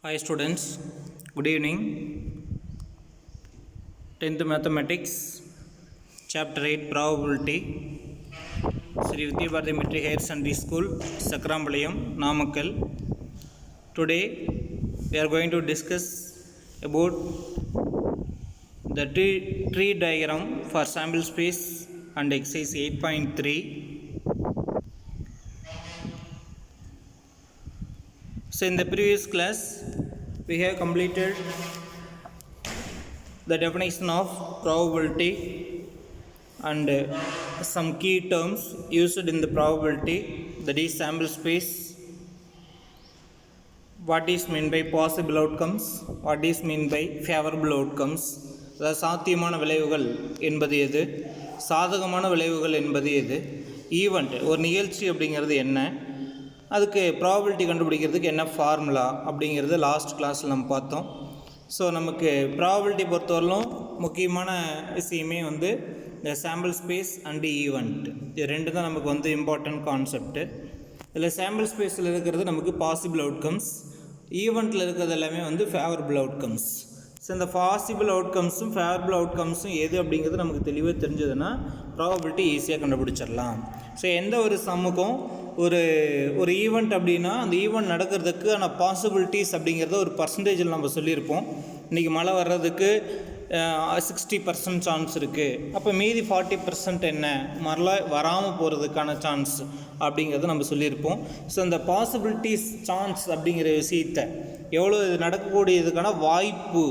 Hi students, good evening. 10th Mathematics, Chapter 8 Probability, Sri Vidya Bharati Metric Higher Secondary School, Sakrambalayam, Namakkal. Today we are going to discuss about the tree diagram for sample space and exercise 8.3. So in the previous class we have completed the definition of probability and some key terms used in the probability, that is sample space, what is meant by possible outcomes, what is meant by favorable outcomes, அதாவது சாத்தியமான விளைவுகள் என்பது எது, சாதகமான விளைவுகள் என்பது எது, event ஒரு நிகழ்ச்சி அப்படிங்கிறது என்ன, அதுக்கு ப்ராபபிலிட்டி கண்டுபிடிக்கிறதுக்கு என்ன ஃபார்முலா அப்படிங்கிறது லாஸ்ட் கிளாஸில் நம்ம பார்த்தோம். ஸோ நமக்கு ப்ராபபிலிட்டி பொறுத்தவரையிலும் முக்கியமான விஷயமே வந்து இந்த சாம்பிள் ஸ்பேஸ் அண்டு ஈவெண்ட், இது ரெண்டு தான் நமக்கு வந்து இம்பார்ட்டன்ட் கான்செப்ட்டு. இதில் சாம்பிள் ஸ்பேஸில் இருக்கிறது நமக்கு பாசிபிள் அவுட்கம்ஸ், ஈவெண்ட்டில் இருக்கிறது எல்லாமே வந்து ஃபேவரபிள் அவுட்கம்ஸ். ஸோ இந்த பாசிபிள் அவுட்கம்ஸும் ஃபேவரபிள் அவுட்கம்ஸும் எது அப்படிங்கிறது நமக்கு தெளிவாக தெரிஞ்சதுன்னா ப்ராபபிலிட்டி ஈஸியாக கண்டுபிடிச்சிடலாம். ஸோ எந்த ஒரு சம்முக்கும் ஒரு ஈவெண்ட் அப்படின்னா அந்த ஈவெண்ட் நடக்கிறதுக்கான பாசிபிலிட்டிஸ் அப்படிங்கிறத ஒரு பர்சன்டேஜில் நம்ம சொல்லியிருப்போம். இன்றைக்கி மழை வர்றதுக்கு 60% சான்ஸ் இருக்குது, அப்போ மீதி 40% என்ன மழை வராமல் போகிறதுக்கான சான்ஸ் அப்படிங்கிறத நம்ம சொல்லியிருப்போம். ஸோ அந்த பாசிபிலிட்டிஸ் சான்ஸ் அப்படிங்கிற விஷயத்தை எவ்வளோ இது நடக்கக்கூடியதுக்கான வாய்ப்பு,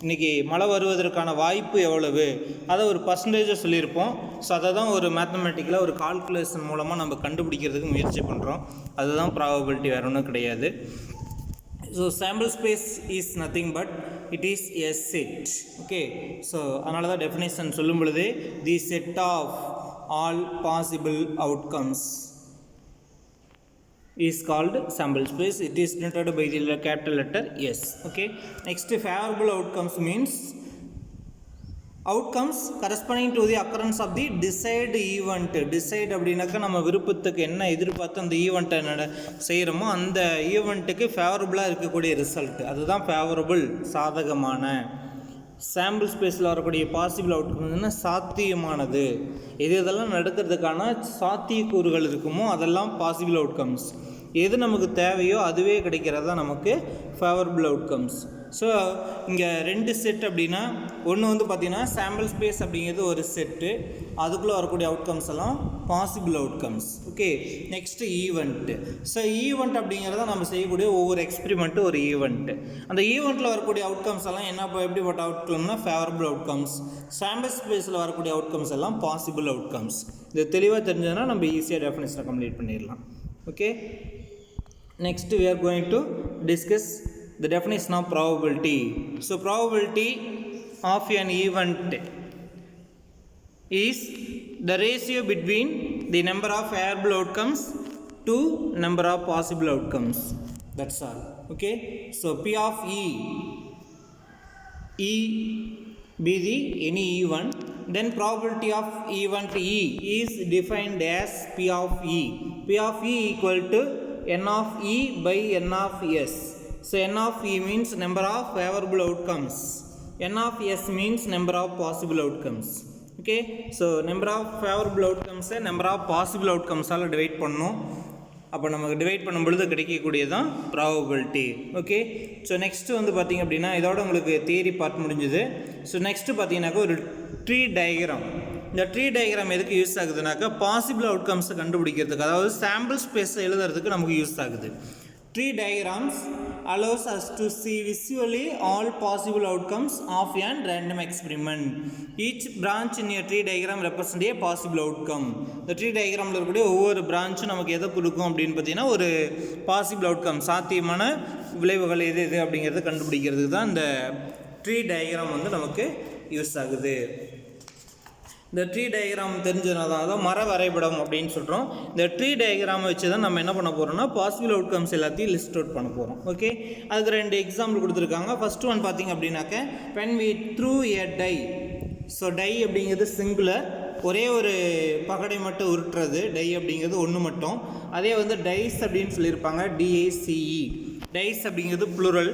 இன்றைக்கி மழை வருவதற்கான வாய்ப்பு எவ்வளவு, அதை ஒரு பர்சன்டேஜை சொல்லியிருப்போம். ஸோ அதை தான் ஒரு மேத்தமெட்டிக்கலாக ஒரு கால்குலேஷன் மூலமாக நம்ம கண்டுபிடிக்கிறதுக்கு முயற்சி பண்ணுறோம். அதுதான் ப்ராபபிலிட்டி, வேறு ஒன்றும் கிடையாது. So sample space is nothing but it is a set. Okay, so அதனால தான் டெஃபினேஷன் சொல்லும் பொழுது the set of all possible outcomes is called sample space. It is denoted by the capital letter S. Okay, next favorable outcomes means outcomes corresponding to the occurrence of the desired event. Decide அப்படின்னாக்கா நம்ம விருப்பத்துக்கு என்ன எதிர்பார்த்து அந்த ஈவெண்ட்டை செய்கிறோமோ அந்த ஈவெண்ட்டுக்கு ஃபேவரபுளாக இருக்கக்கூடிய ரிசல்ட், அதுதான் ஃபேவரபுள், சாதகமான. சாம்பிள் ஸ்பேஸில் வரக்கூடிய பாசிபிள் அவுட்கம்னா சாத்தியமானது, எது இதெல்லாம் நடக்கிறதுக்கான சாத்தியக்கூறுகள் இருக்குமோ அதெல்லாம் பாசிபிள் அவுட்கம்ஸ். எது நமக்கு தேவையோ அதுவே கிடைக்கிறது தான் நமக்கு ஃபேவரபிள் அவுட்கம்ஸ். ஸோ இங்கே ரெண்டு செட் அப்படின்னா ஒன்று வந்து பார்த்திங்கன்னா சாம்பிள் ஸ்பேஸ் அப்படிங்கிறது ஒரு செட்டு, அதுக்குள்ளே வரக்கூடிய அவுட்கம்ஸ் எல்லாம் possible outcomes. Okay, next event. So event அப்படிங்கிறத நம்ம செய்யக்கூடிய ஒவ்வொரு எக்ஸ்பெரிமெண்ட்டும் ஒரு ஈவெண்ட்டு. அந்த ஈவெண்ட்டில் வரக்கூடிய அவுட்கம்ஸ் எல்லாம் என்ன எப்படிப்பட்ட அவுட்கம்னா ஃபேவரபிள் அவுட்கம்ஸ். சாம்பிள் ஸ்பேஸில் வரக்கூடிய அவுட்கம்ஸ் எல்லாம் பாசிபிள் அவுட்கம்ஸ். இது தெளிவாக தெரிஞ்சதுன்னா நம்ம ஈஸியாக டெஃபினிஷனை கம்ப்ளீட் பண்ணிடலாம். Okay, next we are going to discuss the definition of probability. So probability of an event is the ratio between the number of favorable outcomes to number of possible outcomes. That's all. Okay, so P of E be the any event, then probability of event E is defined as P of E. P of E equal to n of E by n of S. So n of E means number of favorable outcomes, n of S means number of possible outcomes. Okay, so number of favorable outcomes number of possible outcomes all divide பண்ணணும். அப்போ நமக்கு divide பண்ணும் பொழுது கிடைக்கக்கூடியதான் probability. Okay, so next வந்து பார்த்திங்க அப்படின்னா இதோட உங்களுக்கு தியரி பார்ட் முடிஞ்சுது. ஸோ நெக்ஸ்ட்டு பார்த்தீங்கன்னாக்கா ஒரு ட்ரீ டயக்ராம். இந்த ட்ரீ டயக்ராம் எதுக்கு யூஸ் ஆகுதுனாக்கா பாசிபிள் அவுட்கம்ஸை கண்டுபிடிக்கிறதுக்கு, அதாவது சாம்பிள் ஸ்பேஸை எழுதுறதுக்கு நமக்கு யூஸ் ஆகுது. Tree diagrams allows us to see visually all possible outcomes of a random experiment. Each branch in a tree diagram represents a possible outcome. இந்த tree டயக்ராமில் இருக்கக்கூடிய ஒவ்வொரு பிரான்ச்சும் நமக்கு எதை கொடுக்கும் அப்படின்னு பார்த்தீங்கன்னா ஒரு பாசிபிள் அவுட்கம், சாத்தியமான விளைவுகள் எது எது அப்படிங்கிறத கண்டுபிடிக்கிறதுக்கு தான் இந்த ட்ரீ டயக்ராம் வந்து நமக்கு யூஸ் ஆகுது. இந்த ட்ரீ டயக்ராம் தெரிஞ்சதுனால தான் மர வரைபடம் அப்படின்னு சொல்கிறோம். இந்த ட்ரீ டயக்ராமை வச்சு தான் நம்ம என்ன பண்ண போகிறோம்னா பாசிபிள் அவுட்கம்ஸ் எல்லாத்தையும் லிஸ்ட் அவுட் பண்ண போகிறோம். ஓகே, அதுக்கு ரெண்டு எக்ஸாம்பிள் கொடுத்துருக்காங்க. ஃபர்ஸ்ட் ஒன் பார்த்திங்க அப்படின்னாக்க when we threw a die. So die அப்படிங்கிறது சிங்குலர், ஒரே ஒரு பகடை மட்டும் உருட்டுறது, டை அப்படிங்கிறது ஒன்று மட்டும். அதே வந்து டைஸ் அப்படின்னு சொல்லியிருப்பாங்க, DICE. டைஸ் அப்படிங்கிறது ப்ளூரல்.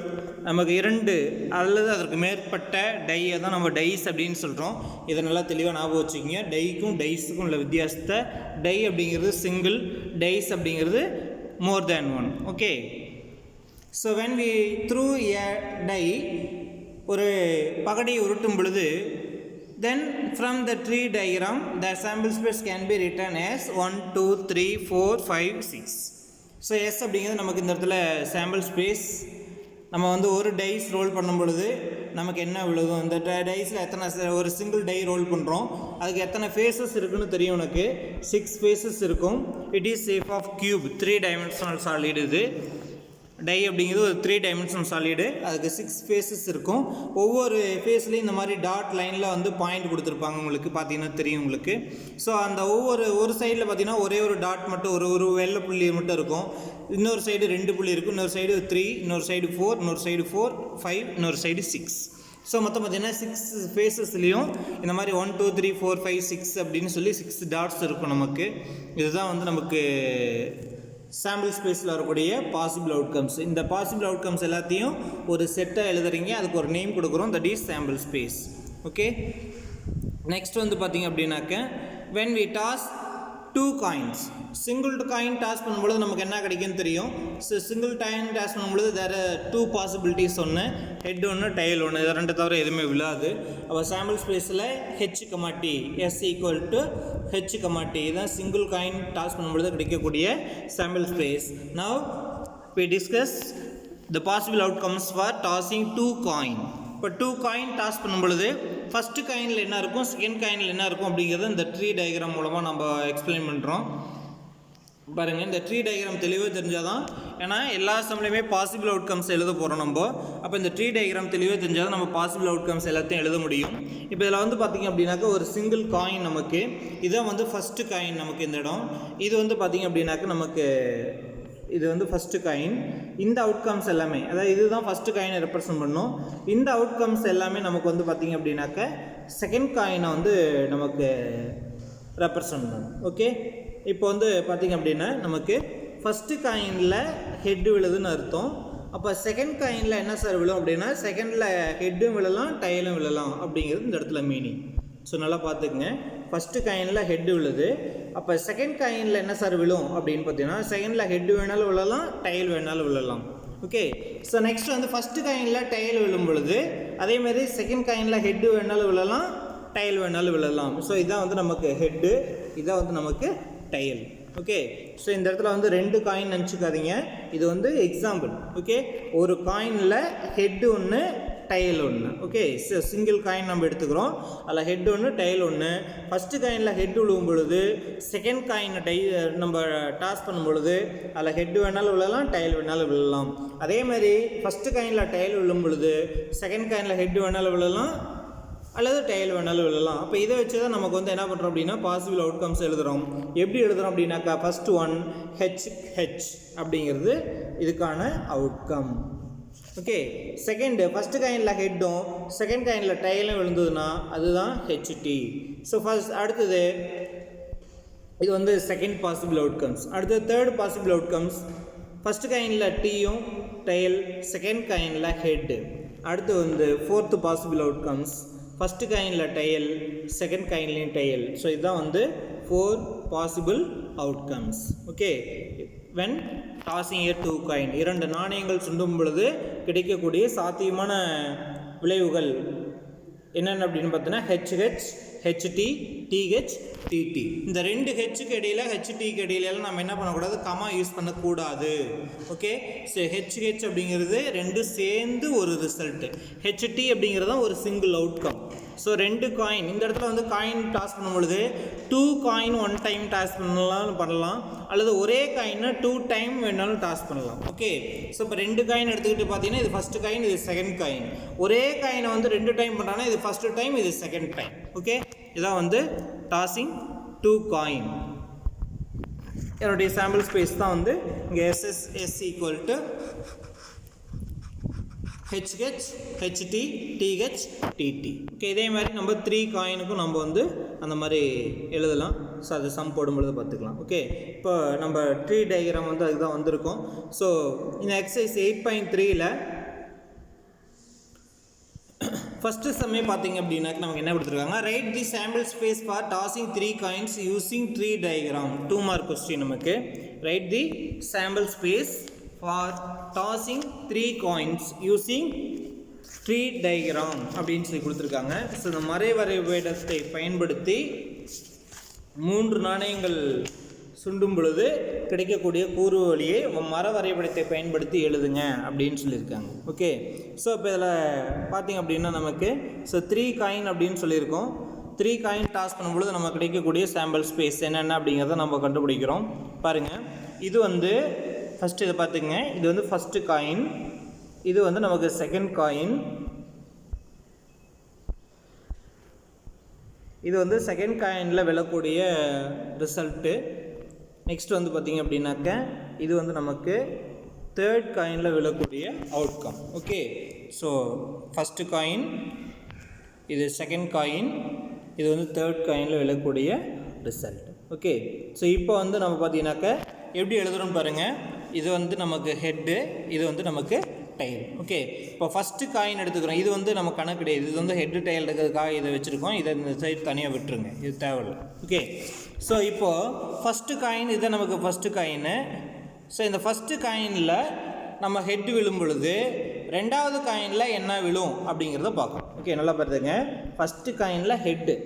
நமக்கு 2 அல்லது அதற்கு மேற்பட்ட டையை தான் நம்ம டைஸ் அப்படின்னு சொல்கிறோம். இதை நல்லா தெளிவாக ஞாபகம் வச்சுக்கோங்க. டைக்கும் டைஸுக்கும் உள்ள வித்தியாசத்தை, டை அப்படிங்கிறது சிங்கிள், டைஸ் அப்படிங்கிறது more than one. Okay, so when we threw a die, ஒரு பகடையை உருட்டும் பொழுது, then from the tree diagram the sample space can be written as 1 2 3 4 5 6. So S அப்படிங்கிறது நமக்கு இந்த இடத்துல சாம்பிள் ஸ்பேஸ். நம்ம வந்து ஒரு டைஸ் ரோல் பண்ணும் பொழுது நமக்கு என்ன விழுகும், இந்த டைஸில் எத்தனை, ஒரு சிங்கிள் டை ரோல் பண்ணுறோம், அதுக்கு எத்தனை ஃபேஸஸ் இருக்குன்னு தெரியும் உனக்கு. 6 ஃபேஸஸ் இருக்கும். It is shape of cube, 3 dimensional solid. இது டை அப்படிங்கிறது ஒரு 3 டைமென்ஷனல் சாலிடு. அதுக்கு 6 ஃபேஸஸ் இருக்கும். ஒவ்வொரு ஃபேஸ்லேயும் இந்த மாதிரி டாட் லைனில் வந்து பாயிண்ட் கொடுத்துருப்பாங்க, உங்களுக்கு பார்த்தீங்கன்னா தெரியும் உங்களுக்கு. ஸோ அந்த ஒரு சைடில் பார்த்தீங்கன்னா ஒரே ஒரு டாட் மட்டும், ஒரு வெள்ளை புள்ளி மட்டும் இருக்கும். இன்னொரு சைடு 2 புள்ளி இருக்கும். இன்னொரு சைடு 3, இன்னொரு சைடு 4, இன்னொரு சைடு 4 5, இன்னொரு சைடு 6. ஸோ மொத்தம் பார்த்தீங்கன்னா 6 ஃபேஸஸ்லேயும் இந்த மாதிரி 1 2 3 4 5 6 அப்படின்னு சொல்லி 6 டாட்ஸ் இருக்கும் நமக்கு. இதுதான் வந்து நமக்கு சாம்பிள் ஸ்பேஸில் வரக்கூடிய பாசிபிள் அவுட்கம்ஸ். இந்த பாசிபிள் அவுட்கம்ஸ் எல்லாத்தையும் ஒரு செட்டாக எழுதுறீங்க, அதுக்கு ஒரு நேம் கொடுக்குறோம், that is sample space. Okay, next வந்து பார்த்திங்க அப்படின்னாக்க, when we toss 2 coins, single coin toss பண்ணும்பொழுது நமக்கு என்ன கிடைக்குன்னு தெரியும். ஸோ சிங்கிள் காயின் டாஸ் பண்ணும்பொழுது வேறு 2 பாசிபிலிட்டிஸ், ஒன்று ஹெட், ஒன்று டைல், ஒன்று. இது 2 தவிர எதுவுமே விழாது. அப்போ சாம்பிள் ஸ்பேஸில் H comma T, S equal to H comma T, இதுதான் சிங்கிள் காயின் டாஸ் பண்ணும்பொழுது கிடைக்கக்கூடிய sample space. Now we discuss the possible outcomes for tossing 2 coin. இப்போ 2 காயின் டாஸ் பண்ணும் பொழுது ஃபஸ்ட்டு காயினில் என்ன இருக்கும், செகண்ட் காயினில் என்ன இருக்கும் அப்படிங்கிறத இந்த ட்ரீ டயக்ராம் மூலமாக நம்ம எக்ஸ்பிளைன் பண்ணுறோம். பாருங்கள், இந்த ட்ரீ டயக்ராம் தெளிவாக தெரிஞ்சால் தான், ஏன்னா எல்லா சம்லையுமே பாசிபிள் அவுட்கம்ஸ் எழுத போகிறோம் நம்ம. அப்போ இந்த ட்ரீ டயக்ராம் தெளிவாக தெரிஞ்சால் தான் நம்ம பாசிபிள் அவுட்கம்ஸ் எல்லாத்தையும் எழுத முடியும். இப்போ இதில் வந்து பார்த்திங்க அப்படின்னாக்கா ஒரு சிங்கிள் காயின் நமக்கு, இதான் வந்து ஃபஸ்ட்டு காயின் நமக்கு இந்த இடம். இது வந்து பார்த்திங்க அப்படின்னாக்கா நமக்கு இது வந்து ஃபஸ்ட்டு காயின். இந்த அவுட்கம்ஸ் எல்லாமே, அதாவது இதுதான் ஃபஸ்ட்டு காயினை ரெப்ரசன்ட் பண்ணும். இந்த அவுட்கம்ஸ் எல்லாமே நமக்கு வந்து பார்த்திங்க அப்படின்னாக்க செகண்ட் காயினை வந்து நமக்கு ரெப்ரசன்ட் பண்ணும். ஓகே, இப்போ வந்து பார்த்திங்க அப்படின்னா நமக்கு ஃபஸ்ட்டு காயினில் ஹெட்டு விழுதுன்னு அர்த்தம். அப்போ செகண்ட் காயினில் என்ன சார் விழும் அப்படின்னா, செகண்டில் ஹெட்டும் விழலாம், டைலும் விழலாம் அப்படிங்கிறது இந்த இடத்துல மீனிங். ஸோ நல்லா பார்த்துக்குங்க, ஃபஸ்ட்டு காயினில் ஹெட்டு விழுது. அப்போ செகண்ட் காயினில் என்ன சார் விழும் அப்படின்னு பார்த்தீங்கன்னா, செகண்டில் ஹெட்டு வேணாலும் விழலாம், டைல் வேணாலும் விழலாம். ஓகே, ஸோ நெக்ஸ்ட் வந்து ஃபஸ்ட்டு காயினில் டைல் விழும் பொழுது அதேமாதிரி செகண்ட் காயினில் ஹெட்டு வேணாலும் விழலாம், டைல் வேணாலும் விழலாம். ஸோ இதான் வந்து நமக்கு ஹெட்டு, இதான் வந்து நமக்கு டைல். ஓகே, ஸோ இந்த இடத்துல வந்து 2 காயின் நினச்சிக்காதீங்க, இது வந்து எக்ஸாம்பிள். ஓகே, ஒரு காயினில் ஹெட்டு ஒன்று, டைல் ஒன்று. ஓகே, சிங்கிள் காயின் நம்ம எடுத்துக்கிறோம், அதில் ஹெட் ஒன்று, டைல் ஒன்று. ஃபஸ்ட்டு காயினில் ஹெட் விழுவும் பொழுது செகண்ட் காயினை நம்ம டாஸ் பண்ணும் பொழுது அதில் ஹெட் வேணாலும் விழலாம், டைல் வேணாலும் விழலாம். அதே மாதிரி ஃபஸ்ட்டு காயினில் டைல் விழும் பொழுது செகண்ட் காயினில் ஹெட் வேணாலும் விழலாம் அல்லது டைல் வேணாலும் விழலாம். அப்போ இதை வச்சு தான் நமக்கு வந்து என்ன பண்ணுறோம் அப்படின்னா பாசிபிள் அவுட்கம்ஸ் எழுதுகிறோம். எப்படி எழுதுகிறோம் அப்படின்னாக்கா, ஃபஸ்ட்டு 1 ஹெச் அப்படிங்கிறது இதுக்கான அவுட்கம். ஓகே, செகண்டு ஃபஸ்ட்டு காயினில் ஹெட்டும் செகண்ட் காயினில் டைலும் விழுந்ததுன்னா அதுதான் ஹெச்டி. ஸோ அடுத்தது இது வந்து செகண்ட் பாசிபிள் அவுட்கம்ஸ். அடுத்தது தேர்ட் பாசிபிள் அவுட்கம்ஸ், ஃபஸ்ட்டு காயினில் டீயும் டைல், செகண்ட் காயினில் ஹெட்டு. அடுத்து வந்து ஃபோர்த்து பாசிபிள் அவுட்கம்ஸ், ஃபஸ்ட்டு காயினில் டைல், செகண்ட் காயின்லேயும் டைல். ஸோ இதுதான் வந்து 4 possible outcomes. Okay, when tossing a 2 coin, 2 நாணயங்கள் சுண்டும் பொழுது கிடைக்கக்கூடிய சாத்தியமான விளைவுகள் என்னென்ன அப்படின்னு பார்த்தோன்னா HH, HT, TH, TT. இந்த 2 ஹெச்சுக்கு இடையில், HTக்கு இடையிலலாம் நம்ம என்ன பண்ணக்கூடாது, கமா யூஸ் பண்ணக்கூடாது. ஓகே, ஸோ HH அப்படிங்கிறது 2 சேர்ந்து ஒரு ரிசல்ட்டு, HT அப்படிங்கிறது தான் ஒரு சிங்கிள் அவுட்கம். ஸோ 2 காயின், இந்த இடத்துல வந்து காயின் டாஸ் பண்ணும் பொழுது 2 காயின் 1 டைம் டாஸ் பண்ணலாம், அல்லது ஒரே காயினை 2 டைம் வேணாலும் டாஸ் பண்ணலாம். ஓகே, ஸோ இப்போ 2 காயின் எடுத்துக்கிட்டு பார்த்தீங்கன்னா இது ஃபஸ்ட்டு காயின், இது செகண்ட் காயின். ஒரே காயினை வந்து 2 டைம் பண்ணுறாங்கன்னா இது ஃபஸ்ட்டு டைம், இது செகண்ட் டைம். ஓகே, இதான் வந்து டாஸிங் 2 காயின். என்னுடைய சாம்பிள் ஸ்பேஸ் தான் வந்து இங்கே SSS equal to HH, HT, TH, TT. Okay, இதே மாதிரி நம்ம 3 காயினுக்கும் நம்ம வந்து அந்த மாதிரி எழுதலாம். ஸோ அது சம் போடும்பொழுது பார்த்துக்கலாம். ஓகே, இப்போ நம்ம ட்ரீ டயக்ராம் வந்து அதுக்கு தான் வந்திருக்கோம். ஸோ இந்த எக்ஸசைஸ் 8.3ல் ஃபஸ்ட்டு சம்மே பார்த்தீங்க அப்படின்னா நமக்கு என்ன கொடுத்துருக்காங்க, write the sample space for tossing 3 coins using tree diagram. 2 mark question நமக்கு. Write the sample space for tossing 3 coins using tree diagram அப்படின்னு சொல்லி கொடுத்துருக்காங்க. ஸோ இந்த மறைவரைபடத்தை பயன்படுத்தி 3 நாணயங்கள் சுண்டும் பொழுது கிடைக்கக்கூடிய கூறு வழியை மர வரைபடத்தை பயன்படுத்தி எழுதுங்க அப்படின்னு சொல்லியிருக்காங்க. ஓகே, ஸோ இப்போ இதில் பார்த்திங்க அப்படின்னா நமக்கு 3 காயின் அப்படின்னு சொல்லியிருக்கோம். 3 காயின் டாஸ் பண்ணும்பொழுது நமக்கு கிடைக்கக்கூடிய சாம்பிள் ஸ்பேஸ் என்னென்ன அப்படிங்கிறத நம்ம கண்டுபிடிக்கிறோம். பாருங்கள், இது வந்து ஃபஸ்ட்டு இதை பார்த்துங்க, இது வந்து ஃபஸ்ட்டு காயின், இது வந்து நமக்கு செகண்ட் காயின், இது வந்து செகண்ட் காயினில் விழக்கூடிய ரிசல்ட்டு. நெக்ஸ்ட் வந்து பார்த்திங்க அப்படின்னாக்க இது வந்து நமக்கு தேர்ட் காயினில் விழக்கூடிய outcome. Okay, so first coin, இது செகண்ட் காயின், இது வந்து தேர்ட் காயினில் விழக்கூடிய ரிசல்ட். ஓகே, ஸோ இப்போ வந்து நம்ம பார்த்தீங்கன்னாக்க எப்படி எழுதுகிறோன்னு பாருங்கள். இது வந்து நமக்கு ஹெட்டு, இது வந்து நமக்கு டைல். ஓகே, இப்போ ஃபஸ்ட்டு காயின் எடுத்துக்கிறோம். இது வந்து நம்ம கணக்கு கிடையாது, இது வந்து ஹெட்டு டைல் இருக்கிறதுக்காக இதை வச்சுருக்கோம். இதை இந்த சைடு தனியாக விட்டுருங்க, இது தேவையில்லை. ஓகே, ஸோ இப்போது ஃபஸ்ட்டு காயின், இதை நமக்கு ஃபஸ்ட்டு காயின்னு. ஸோ இந்த ஃபஸ்ட்டு காயினில் நம்ம ஹெட்டு விழும் பொழுது ரெண்டாவது காயினில் என்ன விழும் அப்படிங்கிறத பார்க்கணும். ஓகே, நல்லா பார்த்துங்க. ஃபஸ்ட்டு காயினில் ஹெட்டு,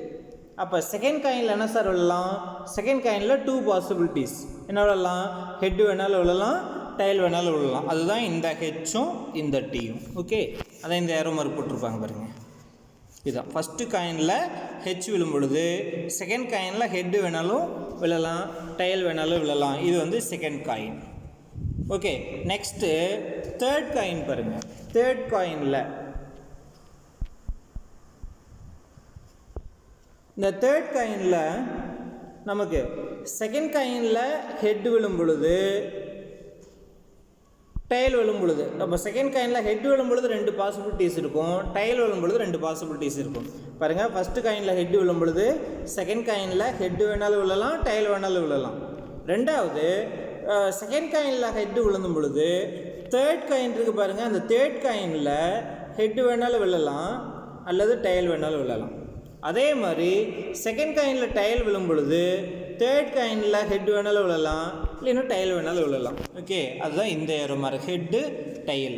அப்போ செகண்ட் காயினில் என்ன சார் விழலாம்? செகண்ட் காயினில் 2 பாசிபிலிட்டிஸ். என்ன விழலாம்? ஹெட்டு வேணாலும் விழலாம், டைல் வேணாலும் விழலாம். அதுதான் இந்த ஹெச்சும் இந்த டீயும். ஓகே, அதான் இந்த ஏரோ மார்க் போட்டிருப்பாங்க பாருங்கள். இதுதான் ஃபஸ்ட்டு காயினில் ஹெச் விழும் பொழுது செகண்ட் காயினில் ஹெட்டு வேணாலும் விழலாம், டைல் வேணாலும் விழலாம். இது வந்து second coin. Okay, next third coin பாருங்கள். தேர்ட் காயினில் இந்த தேர்ட் காயினில் நமக்கு செகண்ட் காயினில் ஹெட் விழும் பொழுது டைல் விழும் பொழுது, நம்ம செகண்ட் காயினில் ஹெட் விழும் பொழுது 2 பாசிபிலிட்டிஸ் இருக்கும், டைல் விழும் பொழுது 2 பாசிபிலிட்டிஸ் இருக்கும். பாருங்கள், ஃபஸ்ட்டு காயினில் ஹெட் விழும் பொழுது செகண்ட் காயினில் ஹெட் வேணாலும் விழலாம், டைல் வேணாலும் விழலாம். ரெண்டாவது செகண்ட் காயினில் ஹெட் விழுந்தும் பொழுது தேர்ட் காயின் இருக்குது பாருங்கள், அந்த தேர்ட் காயினில் ஹெட் வேணாலும் விழலாம் அல்லது டைல் வேணாலும் விழலாம். அதே மாதிரி செகண்ட் காயினில் டைல் விழும் பொழுது தேர்ட் காயினில் ஹெட் வேணாலும் விழலாம், இல்லைன்னா டைல் வேணாலும் விழலாம். ஓகே, அதுதான் இந்த ஏரோ மார்க், ஹெட்டு டைல்.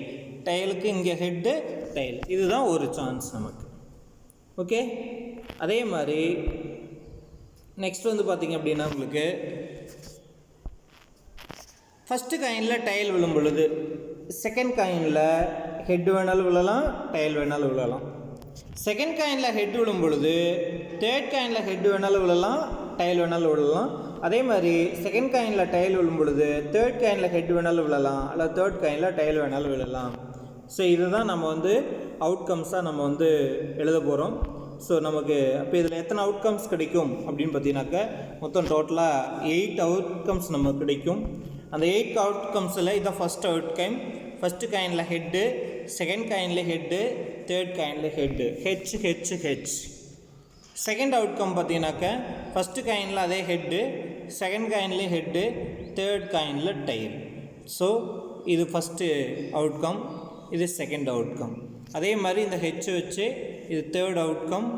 டைலுக்கு இங்கே ஹெட்டு, டைல், இதுதான் ஒரு சான்ஸ் நமக்கு. ஓகே, அதே மாதிரி நெக்ஸ்ட் வந்து பார்த்திங்க அப்படின்னா உங்களுக்கு ஃபஸ்ட்டு காயினில் டைல் விழும் பொழுது செகண்ட் காயினில் ஹெட் வேணாலும் விழலாம், டைல் வேணாலும் விழலாம். செகண்ட் காயினில் ஹெட் விழும் பொழுது தேர்ட் காயினில் ஹெட் வேணாலும் விழலாம், டைல் வேணாலும் விழலாம். அதே மாதிரி செகண்ட் காயினில் டைல் விழும் பொழுது தேர்ட் காயினில் ஹெட் வேணாலும் விழலாம், அல்லது தேர்ட் காயினில் டைல் வேணாலும் விழலாம். ஸோ இதுதான் நம்ம வந்து அவுட்கம்ஸாக நம்ம வந்து எழுத போகிறோம். ஸோ நமக்கு அப்போ இதில் எத்தனை அவுட்கம்ஸ் கிடைக்கும் அப்படின்னு பார்த்தீங்கன்னாக்க மொத்தம் டோட்டலாக 8 அவுட்கம்ஸ் நமக்கு கிடைக்கும். அந்த 8 அவுட்கம்ஸில் இதுதான் ஃபஸ்ட் அவுட்கம். ஃபஸ்ட்டு காயினில் ஹெட்டு, செகண்ட் காயினில் ஹெட்டு, தேர்ட் காயினில் head, H H H. Second outcome பார்த்தீங்கன்னாக்க ஃபஸ்ட்டு காயினில் அதே ஹெட்டு, செகண்ட் காயின்லேயும் ஹெட்டு, தேர்ட் காயினில் டைல். ஸோ இது ஃபஸ்ட்டு அவுட்கம், இது செகண்ட் அவுட்கம். அதே மாதிரி இந்த ஹெச் வச்சு இது தேர்ட் அவுட்கம்,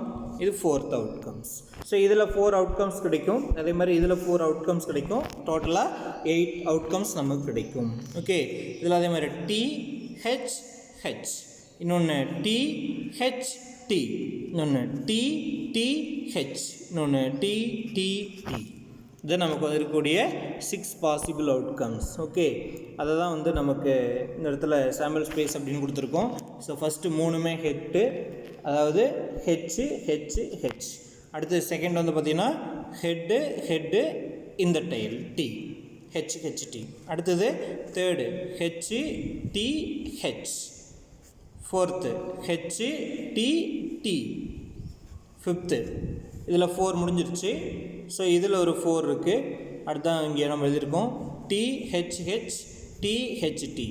இது ஃபோர்த் அவுட்கம்ஸ். ஸோ இதில் 4 அவுட்கம்ஸ் கிடைக்கும், அதே மாதிரி இதில் 4 அவுட்கம்ஸ் கிடைக்கும். டோட்டலாக 8 அவுட்கம்ஸ் நமக்கு கிடைக்கும். ஓகே, இதில் அதே மாதிரி டி ஹெச் ஹெச், இன்னொன்று டி ஹெச் டி, இன்னொன்று டி டி ஹெச், இன்னொன்று டி டி டி. இது நமக்கு இருக்கக்கூடிய 6 பாசிபிள் அவுட்கம்ஸ். ஓகே, அதை தான் வந்து நமக்கு இந்த இடத்துல சாம்பிள் ஸ்பேஸ் அப்படின்னு கொடுத்துருக்கோம். ஸோ ஃபஸ்ட்டு 3மே ஹெட்டு, அதாவது ஹெச்சு ஹெச்சு ஹெச். அடுத்து செகண்ட் வந்து பார்த்திங்கன்னா ஹெட்டு ஹெட்டு, இந்த tail T, H H T. அடுத்தது third H T H, fourth H T T, fifth இதில் 4 முடிஞ்சிருச்சு. ஸோ இதில் ஒரு 4 இருக்குது. அடுத்தான் இங்கே நம்ம எழுதியிருக்கோம் டிஹெச்ஹெச் டிஹெச்டி,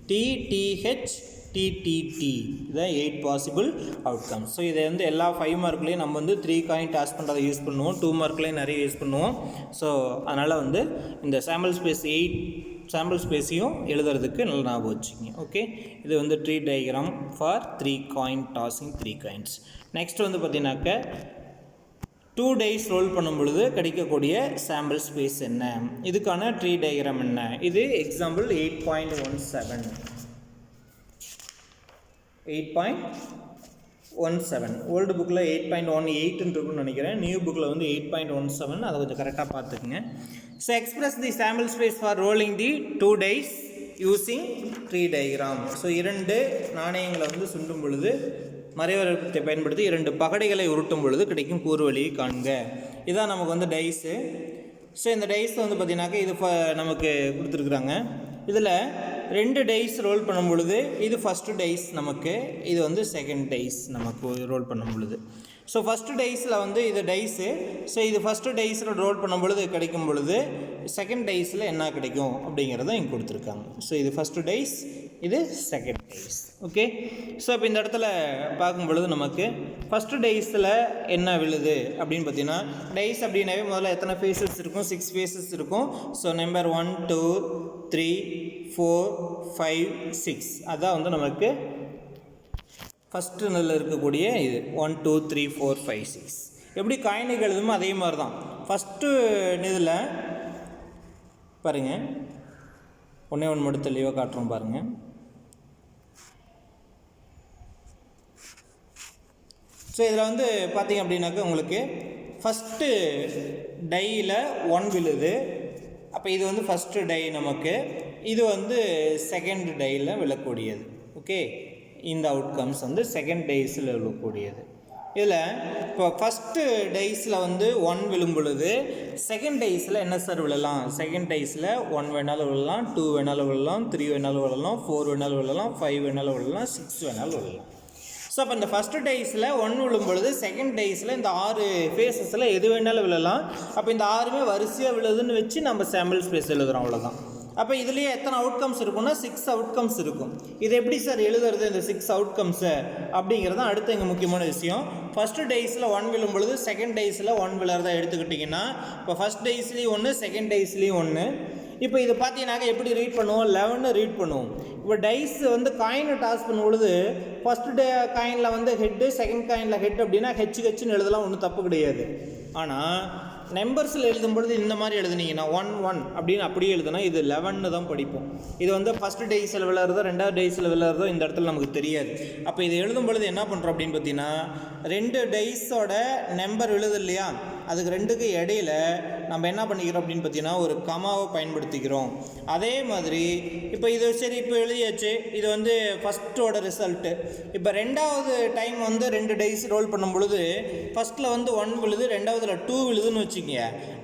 டிடிஹெச் டிடிடி. இதுதான் 8 பாசிபிள் அவுட்கம்ஸ். ஸோ இதை வந்து எல்லா 5 மார்க்லேயும் நம்ம வந்து 3 காயின் டாஸ் பண்ணுறதை யூஸ் பண்ணுவோம், 2 மார்க்லேயும் நிறைய யூஸ் பண்ணுவோம். ஸோ அதனால் வந்து இந்த சாம்பிள் ஸ்பேஸ் 8 சாம்பிள் ஸ்பேஸையும் எழுதுறதுக்கு நல்லா ஞாபகம் வச்சுக்கிங்க. ஓகே, இது வந்து tree diagram for 3 coin tossing 3 coins. Next வந்து பார்த்தீங்கன்னாக்க 2 டைஸ் ரோல் பண்ணும் பொழுது கிடைக்கக்கூடிய சாம்பிள் ஸ்பேஸ் என்ன, இதுக்கான ட்ரீ டயக்ராம் என்ன. இது எக்ஸாம்பிள் 8.17 ஓல்டு புக்கில் 8.18 இருக்குன்னு நினைக்கிறேன், நியூ புக்கில் வந்து 8.17. அதை கொஞ்சம் கரெக்டாக பார்த்துக்குங்க. So express the sample space for rolling the 2 dice using tree diagram. So 2 நாணயங்களை வந்து சுண்டும் பொழுது மறைவரத்தை பயன்படுத்தி 2 பகடைகளை உருட்டும் பொழுது கிடைக்கும் கூறுவழியை காண்க. இதுதான் நமக்கு வந்து டைஸு. ஸோ இந்த டைஸ் வந்து பார்த்திங்கனாக்கா இது நமக்கு கொடுத்துருக்குறாங்க. இதில் 2 டைஸ் ரோல் பண்ணும் பொழுது இது ஃபஸ்ட்டு டைஸ் நமக்கு, இது வந்து செகண்ட் டைஸ் நமக்கு ரோல் பண்ணும் பொழுது. ஸோ ஃபஸ்ட்டு டைஸில் வந்து இது டைஸு. ஸோ இது ஃபஸ்ட்டு டைஸில் ரோல் பண்ணும் பொழுது கிடைக்கும் பொழுது செகண்ட் டைஸில் என்ன கிடைக்கும் அப்படிங்கிறத இங்கே கொடுத்துருக்காங்க. ஸோ இது ஃபஸ்ட்டு டைஸ், இது செகண்ட் டைஸ். ஓகே, ஸோ இப்போ இந்த இடத்துல பார்க்கும் பொழுது நமக்கு ஃபஸ்ட்டு டைஸில் என்ன விழுது அப்படின்னு பார்த்தீங்கன்னா, டைஸ் அப்படின்னாவே முதல்ல எத்தனை ஃபேஸஸ் இருக்கும், 6 ஃபேஸஸ் இருக்கும். ஸோ நம்பர் 1 2 3 4 5 6 அதான் வந்து நமக்கு ஃபஸ்ட்டு நிலையில் இருக்கக்கூடிய இது 1 2 3 4 5 6. எப்படி காயினுக்கு எழுதுமோ அதே மாதிரி தான். ஃபஸ்ட்டு இதில் பாருங்கள், ஒன்றே ஒன்று மட்டும் தெளிவாக காட்டுறோம் பாருங்கள். ஸோ இதில் வந்து பார்த்திங்க அப்படின்னாக்கா உங்களுக்கு ஃபஸ்ட்டு டையில் 1 விழுது. அப்போ இது வந்து ஃபஸ்ட்டு டை நமக்கு, இது வந்து செகண்ட் டையில் விழக்கூடியது. ஓகே, இந்த அவுட்கம்ஸ் வந்து செகண்ட் டைஸில் விழக்கூடியது. இதில் இப்போ ஃபஸ்ட்டு டைஸில் வந்து 1 விழும் பொழுது செகண்ட் டைஸில் என்ன சார் விழலாம், செகண்ட் டைஸில் 1 வேணாலும் விழலாம், 2 வேணாலும் விழலாம், 3 வேணாலும் விழலாம், 4 வேணாலும் விழலாம், 5 வேணாலும் விழலாம், 6 வேணாலும் விழலாம். ஸோ அப்போ இந்த ஃபஸ்ட்டு டைஸில் 1 விழும் பொழுது செகண்ட் டைஸில் இந்த 6 ஃபேஸஸில் எது வேணாலும் விழலாம். அப்போ இந்த 6மே வரிசையாக விழுதுன்னு வச்சு நம்ம சாம்பிள் ஸ்பேஸ் எழுதுகிறோம், அவ்வளோதான். அப்போ இதுலேயே எத்தனை அவுட்கம்ஸ் இருக்குன்னா 6 அவுட்கம்ஸ் இருக்கும். இது எப்படி சார் எழுதுறது இந்த 6 அவுட்கம்ஸை அப்படிங்கிறது தான் அடுத்த இங்கே முக்கியமான விஷயம். ஃபஸ்ட்டு டைஸில் 1 விழும் பொழுது செகண்ட் டைஸில் 1 விழுறதா எடுத்துக்கிட்டிங்கன்னா, இப்போ ஃபஸ்ட் டைஸ்லேயும் 1 செகண்ட் டைஸ்லேயும் 1. இப்போ இது பார்த்தீங்கன்னாக்க எப்படி ரீட் பண்ணுவோம், 11 ரீட் பண்ணுவோம். இப்போ டைஸ் வந்து காயினை டாஸ் பண்ணும் பொழுது ஃபஸ்ட்டு காயினில் வந்து ஹெட்டு, செகண்ட் காயினில் ஹெட் அப்படின்னா ஹெச்சுன்னு எழுதலாம், ஒன்றும் தப்பு கிடையாது. ஆனால் நம்பர்ஸில் எழுதும் பொழுது இந்த மாதிரி எழுதுனீங்கன்னா 1 1 அப்படின்னு அப்படியே எழுதுனா இது 11 தான் படிப்போம். இது வந்து ஃபஸ்ட்டு டைஸில் விளையாடுறதோ 2வது டைஸில் விளையாடுறதோ இந்த இடத்துல நமக்கு தெரியாது. அப்போ இது எழுதும் பொழுது என்ன பண்ணுறோம் அப்படின்னு பார்த்தீங்கன்னா, 2 டைஸோட நம்பர் எழுது இல்லையா, அதுக்கு 2க்கு இடையில நம்ம என்ன பண்ணிக்கிறோம் அப்படின்னு பார்த்தீங்கன்னா ஒரு கமாவை பயன்படுத்திக்கிறோம். அதே மாதிரி இப்போ இது சரி, இப்போ எழுதியாச்சு, இது வந்து ஃபஸ்ட்டோட ரிசல்ட்டு. இப்போ 2வது டைம் வந்து 2 டைஸ் ரோல் பண்ணும் பொழுது ஃபஸ்ட்டில் வந்து 1 விழுது, 2வதுல 2 விழுதுன்னு வச்சுக்கோங்க.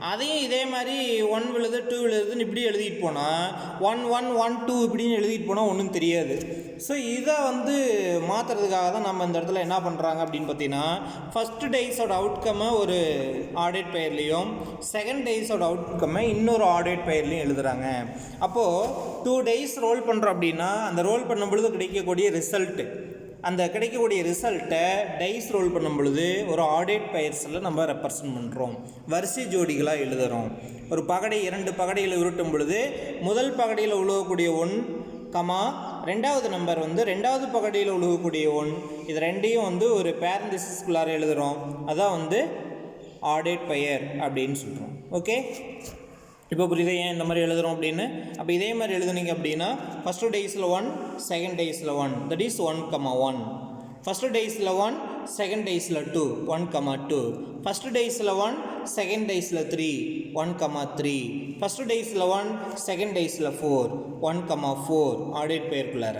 அதையும் இதே மாதிரி 1 விழுது 2 விழுதுன்னு இப்படி எழுதிட்டு போனால் 1 1 1 2 இப்படின்னு எழுதிட்டு போனால் ஒன்றும் தெரியாது. ஸோ இதை வந்து மாற்றுறதுக்காக தான் நம்ம இந்த இடத்துல என்ன பண்ணுறாங்க அப்படின்னு பார்த்தீங்கன்னா, ஃபஸ்ட்டு டைஸோட அவுட்கம்மை ஒரு ஆர்டேட் பெயர்லேயும் செகண்ட் டைஸோட அவுட்கம்மை இன்னொரு ஆர்டேட் பெயர்லையும் எழுதுகிறாங்க. அப்போது 2 டைஸ் ரோல் பண்ணுறோம் அப்படின்னா அந்த ரோல் பண்ணும் பொழுது கிடைக்கக்கூடிய ரிசல்ட்டு, அந்த கிடைக்கக்கூடிய ரிசல்ட்டை டைஸ் ரோல் பண்ணும் பொழுது ஒரு ஆர்டேட் பெயர்ஸில் நம்ம ரெப்ரசன்ட் பண்ணுறோம், வரிசை ஜோடிகளாக எழுதுகிறோம். ஒரு பகடை 2 பகடையில் உருட்டும் பொழுது முதல் பகடையில் உழுவக்கூடிய 1 கமா 2வது நம்பர் வந்து 2வது பகடையில் உழுவக்கூடிய 1, இது ரெண்டையும் வந்து ஒரு பேரந்திசிஸ்குள்ளார எழுதுகிறோம். அதான் வந்து ஆர்டேட் பெயர் அப்படின்னு சொல்கிறோம். ஓகே, இப்போ புரியுது ஏன் இந்த மாதிரி எழுதுகிறோம் அப்படின்னு. அப்போ இதே மாதிரி எழுதுனீங்க அப்படின்னா ஃபஸ்ட்டு டைஸில் 1 செகண்ட் டைஸில் 1, தட் இஸ் 1 1. ஃபஸ்ட்டு டைஸில் 1 செகண்ட் டைஸில் 2 1 2. ஃபஸ்ட்டு டைஸில் 1 செகண்ட் டைஸில் 3 1 3. ஃபஸ்ட்டு டைஸில் 1 செகண்ட் டைஸில் 4 1 4 ஆர்டேட் பெயருக்குள்ளார.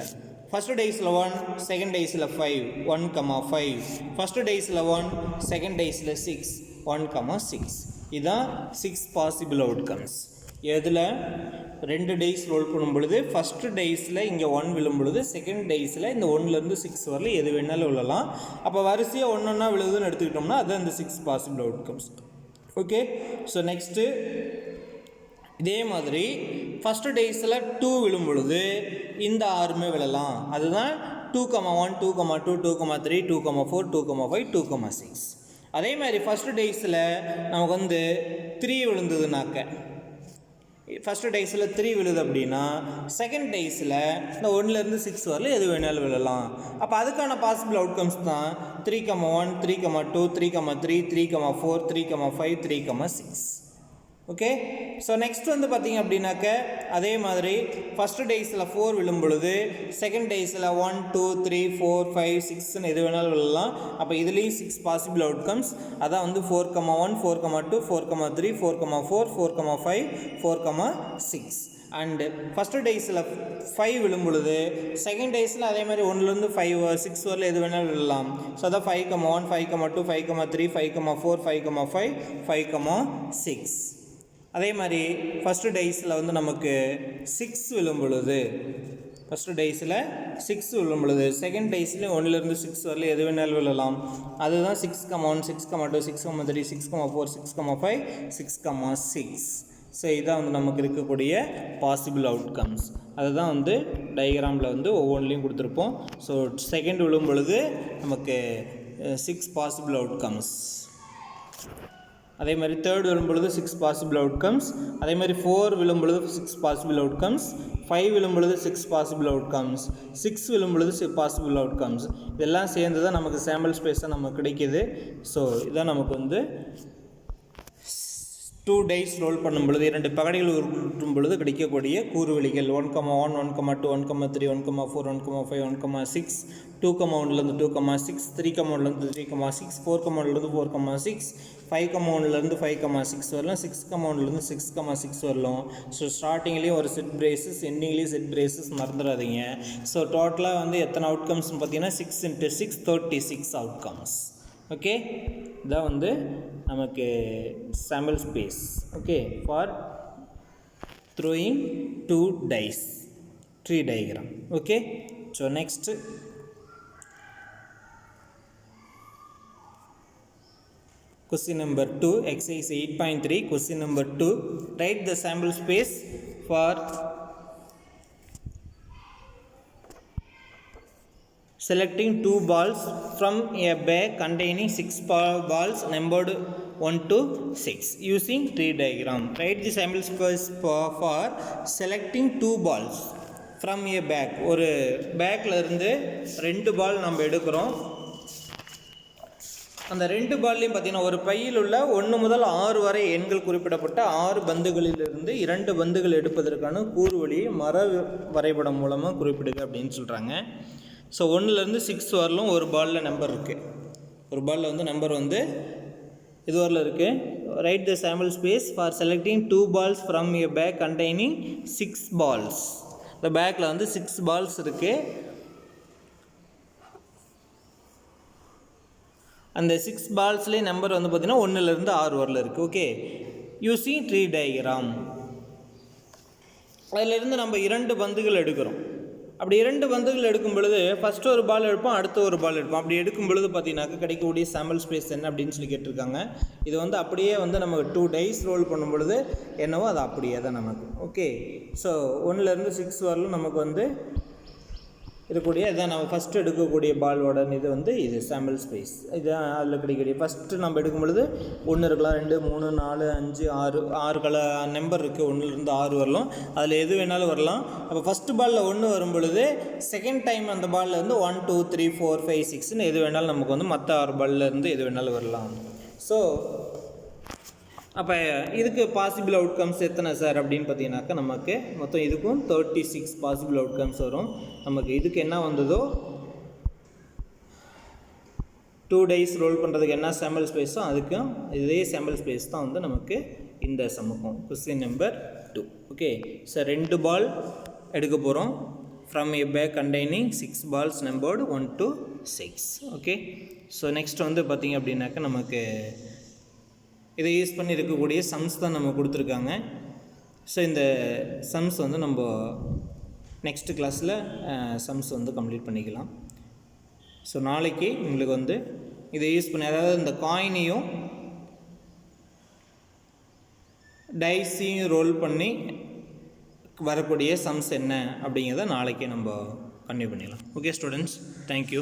ஃபஸ்ட்டு டைஸில் 1 செகண்ட் டைஸில் 5 1 5. ஃபஸ்ட்டு டைஸில் 1 செகண்ட் டைஸில் 6 1 6. இதுதான் 6 பாசிபிள் அவுட்கம்ஸ். இதில் 2 டைஸ் ரோல் பண்ணும் பொழுது ஃபஸ்ட்டு டைஸில் இங்கே 1 விழும் பொழுது செகண்ட் டைஸில் இந்த 1லேருந்து 6 வரல எது வேணாலும் விழலாம். அப்போ வரிசையாக ஒன்றா விழுதுன்னு எடுத்துக்கிட்டோம்னா அதுதான் இந்த 6 possible outcomes. Okay, so next இதே மாதிரி ஃபஸ்ட்டு டைஸில் 2 விழும் பொழுது இந்த 6மே விழலாம், அதுதான் 2,1 2,2 2,3 2,4 2,5 2,6. அதே மாதிரி ஃபஸ்ட்டு டேஸில் நமக்கு வந்து 3 விழுந்ததுனாக்க ஃபஸ்ட்டு டேஸில் 3 விழுது அப்படின்னா செகண்ட் டேஸில் இந்த 1லேருந்து 6 வரல எது வேணாலும் விழலாம். அப்போ அதுக்கான பாசிபிள் அவுட்கம்ஸ் தான் 3,1 3,2 3,3 3,4 3,5 3,6. ஓகே. ஸோ நெக்ஸ்ட் வந்து பார்த்திங்க அப்படின்னாக்க அதே மாதிரி ஃபஸ்ட்டு டேஸில் 4 விழும் பொழுது செகண்ட் டேஸில் 1 2 3 4 5 6ன்னு எது வேணாலும் விழலாம். அப்போ இதுலேயும் 6 பாசிபிள் அவுட்கம்ஸ். அதான் வந்து 4,1 4,2 4,3 4,4 4,5 4,6. அண்டு ஃபஸ்ட்டு டேஸில் 5 விழும் பொழுது செகண்ட் டேஸில் அதே மாதிரி 1லேருந்து 5 6 வரல எது வேணாலும் விழலாம். ஸோ அதான் 5,1 5,2 5,3 5,4 5,5 5,6. அதே மாதிரி ஃபஸ்ட்டு டேஸில் வந்து நமக்கு 6 விழும் பொழுது ஃபஸ்ட்டு டேஸில் 6 விழும் பொழுது செகண்ட் டேஸில் 1லேருந்து 6 வரல எது வேணாலும் விழலாம். அதுதான் 6,1 6,2 6,3 6,4 6,5 6,6. ஸோ இதான் வந்து நமக்கு இருக்கக்கூடிய பாசிபிள் அவுட்கம்ஸ். அதுதான் வந்து டயக்ராமில் வந்து ஒவ்வொன்றிலையும் கொடுத்துருப்போம். ஸோ செகண்ட் விழும் பொழுது நமக்கு 6 பாசிபிள் அவுட்கம்ஸ். அதே மாதிரி தேர்ட் விழும் பொழுது 6 பாசிபிள் அவுட்கம்ஸ். அதே மாதிரி 4 விழும் பொழுது 6 பாசிபிள் அவுட்கம்ஸ். 5 விழும் பொழுது 6 பாசிபிள் அவுட்கம்ஸ். 6 விழும் பொழுது 6 பாசிபிள் அவுட்கம்ஸ். இதெல்லாம் சேர்ந்து தான் நமக்கு சாம்பிள் ஸ்பேஸாக நமக்கு கிடைக்கிது. ஸோ இதான் நமக்கு வந்து 2 டைஸ் ரோல் பண்ணும் பொழுது 2 பகடைகள் உருட்டும் பொழுது கிடைக்கக்கூடிய கூறுவெளிகள் 1,1 1,2 1,3 1,4 1,5 1,6 2,1லேருந்து 2,6 3,1லேருந்து 3,6 4,1லேருந்து 4,6 5,1லேருந்து 5,6 வரலாம் 6,1லேருந்து 6,6 வரலாம். ஸோ ஸ்டார்டிங்லேயும் ஒரு செட் பிரேசஸ் எண்டிங்லேயும் செட் பிரேசஸ் மறந்துடாதீங்க. ஸோ டோட்டலாக வந்து எத்தனை அவுட்கம்ஸ்னு பார்த்தீங்கன்னா 6 × 6 36 அவுட்கம்ஸ். ஓகே. இதான் வந்து நமக்கு sample space. Okay, for throwing 2 dice tree diagram. Okay. So next question number 2, exercise 8.3. question number 2, write the sample space for selecting 2 balls from a bag containing 6 balls numbered 1 to 6 using tree diagram. Write the sample space for selecting 2 balls from a bag. ஒரு பேக்கில் இருந்து 2 பால் நம்ம எடுக்கிறோம். அந்த 2 பால்லையும் பார்த்தீங்கன்னா ஒரு பையில் உள்ள 1 முதல் 6 வரை எண்கள் குறிப்பிடப்பட்ட 6 பந்துகளிலிருந்து 2 பந்துகள் எடுப்பதற்கான கூறுவழியை மர வரைபடம் மூலமாக குறிப்பிடுங்க அப்படின்னு சொல்கிறாங்க. ஸோ 1லேருந்து 6 வரலும் ஒரு பாலில் நம்பர் இருக்குது. ஒரு பாலில் வந்து நம்பர் வந்து இது வரல இருக்குது. Write the sample space for selecting 2 balls from a bag containing 6 balls. இந்த பேக்கில் வந்து 6 balls இருக்குது. அந்த 6 balsலேயே நம்பர் வந்து பார்த்திங்கன்னா 1லேருந்து 6 வரல இருக்குது. ஓகே. Using tree diagram. அதிலிருந்து நம்ம 2 பந்துகள் எடுக்கிறோம். அப்படி 2 பந்துகள் எடுக்கும் பொழுது ஃபஸ்ட்டு ஒரு பால் எடுப்போம், அடுத்த ஒரு பால் எடுப்போம். அப்படி எடுக்கும் பொழுது பார்த்தீங்கன்னாக்க கிடைக்கக்கூடிய சாம்பிள் ஸ்பேஸ் என்ன அப்படின்னு சொல்லி கேட்டிருக்காங்க. இது வந்து அப்படியே வந்து நமக்கு 2 டைஸ் ரோல் பண்ணும் பொழுது என்னவோ அது அப்படியே தான் நமக்கு. ஓகே. ஸோ 1லேருந்து 6 வரலும் நமக்கு வந்து இருக்கக்கூடிய இதான் நம்ம ஃபஸ்ட்டு எடுக்கக்கூடிய பாலோட இது வந்து இது சாம்பிள் ஸ்பேஸ். இதுதான் அதில் கிடைக்கக்கூடிய ஃபஸ்ட்டு நம்ம எடுக்கும் பொழுது 1 இருக்கலாம், 2 3 4 5 6 நம்பர் இருக்குது. 1லேருந்து 6 வரலாம். அதில் எது வேணாலும் வரலாம். அப்போ ஃபஸ்ட்டு பாலில் 1 வரும் பொழுது செகண்ட் டைம் அந்த பாலில் வந்து 1 2 3 4 5 6ன்னு எது வேணாலும் நமக்கு வந்து மற்ற 6 பால்லேருந்து எது வேணாலும் வரலாம். ஸோ அப்போ இதுக்கு பாசிபிள் அவுட்கம்ஸ் எத்தனை சார் அப்படின்னு பார்த்தீங்கன்னாக்கா நமக்கு மொத்தம் இதுக்கும் 36 பாசிபிள் அவுட்கம்ஸ் வரும். நமக்கு இதுக்கு என்ன வந்ததோ 2 டைஸ் ரோல் பண்ணுறதுக்கு என்ன சாம்பிள் ஸ்பேஸோ அதுக்கும் இதே சாம்பிள் ஸ்பேஸ் தான் வந்து நமக்கு இந்த சமூகம். Question number 2. Okay. So 2 ball எடுக்க போகிறோம். From a bag containing 6 balls numbered 1 to 6. Okay. So next வந்து பார்த்திங்க அப்படின்னாக்கா நமக்கு இதை யூஸ் பண்ணி இருக்கக்கூடிய சம்ஸ் தான் நம்ம கொடுத்துருக்காங்க. ஸோ இந்த சம்ஸ் வந்து நம்ம நெக்ஸ்ட் கிளாஸில் சம்ஸ் வந்து கம்ப்ளீட் பண்ணிக்கலாம். ஸோ நாளைக்கு உங்களுக்கு வந்து இதை யூஸ் பண்ணி அதாவது இந்த காயினையும் டைஸையும் ரோல் பண்ணி வரக்கூடிய சம்ஸ் என்ன அப்படிங்கிறத நாளைக்கு நம்ம கன்டினியூ பண்ணிடலாம். Okay students, thank you.